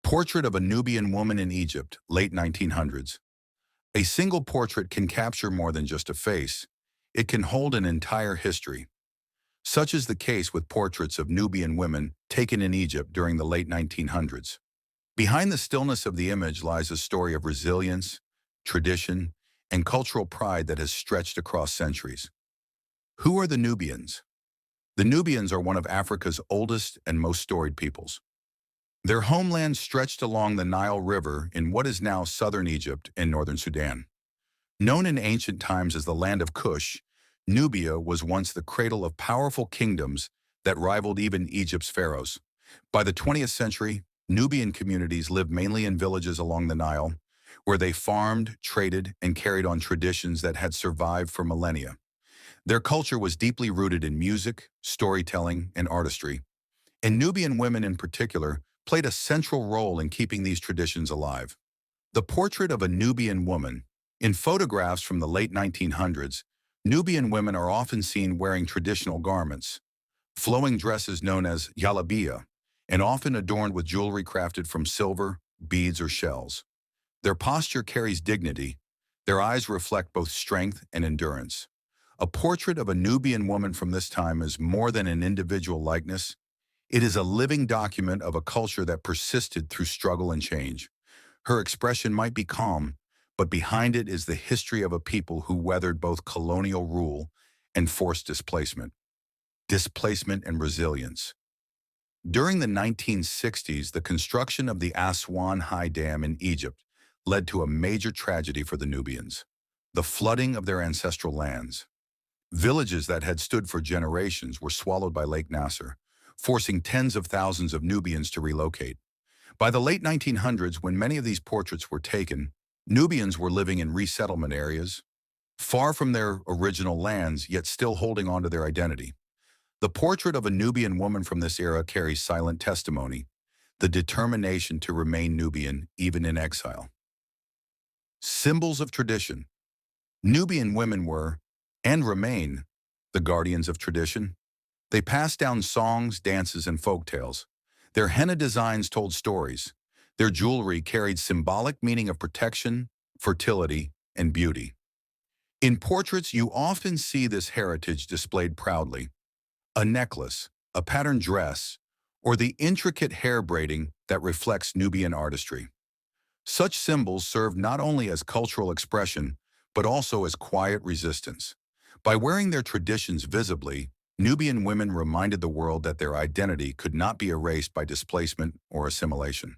Portrait of a Nubian woman in Egypt, late 1900s. A single portrait can capture more than just a face. It can hold an entire history. Such is the case with portraits of Nubian women taken in Egypt during the late 1900s. Behind the stillness of the image lies a story of resilience, tradition, and cultural pride that has stretched across centuries. Who are the Nubians? The Nubians are one of Africa's oldest and most storied peoples. Their homeland stretched along the Nile River in what is now southern Egypt and northern Sudan. Known in ancient times as the land of Kush, Nubia was once the cradle of powerful kingdoms that rivaled even Egypt's pharaohs. By the 20th century, Nubian communities lived mainly in villages along the Nile, where they farmed, traded, and carried on traditions that had survived for millennia. Their culture was deeply rooted in music, storytelling, and artistry, and Nubian women in particular played a central role in keeping these traditions alive. The portrait of a Nubian woman. In photographs from the late 1900s, Nubian women are often seen wearing traditional garments, flowing dresses known as yalabiya, and often adorned with jewelry crafted from silver, beads, or shells. Their posture carries dignity. Their eyes reflect both strength and endurance. A portrait of a Nubian woman from this time is more than an individual likeness. It is a living document of a culture that persisted through struggle and change. Her expression might be calm, but behind it is the history of a people who weathered both colonial rule and forced displacement. Displacement and resilience. During the 1960s, the construction of the Aswan Dam in Egypt led to a major tragedy for the Nubians, the flooding of their ancestral lands. Villages that had stood for generations were swallowed by Lake Nasser, forcing tens of thousands of Nubians to relocate. By the late 1900s, when many of these portraits were taken, Nubians were living in resettlement areas, far from their original lands, yet still holding on to their identity. The portrait of a Nubian woman from this era carries silent testimony, the determination to remain Nubian even in exile. Symbols of tradition. Nubian women were, and remain, the guardians of tradition. They passed down songs, dances, and folktales. Their henna designs told stories. Their jewelry carried symbolic meaning of protection, fertility, and beauty. In portraits, you often see this heritage displayed proudly. A necklace, a patterned dress, or the intricate hair braiding that reflects Nubian artistry. Such symbols served not only as cultural expression, but also as quiet resistance. By wearing their traditions visibly, Nubian women reminded the world that their identity could not be erased by displacement or assimilation.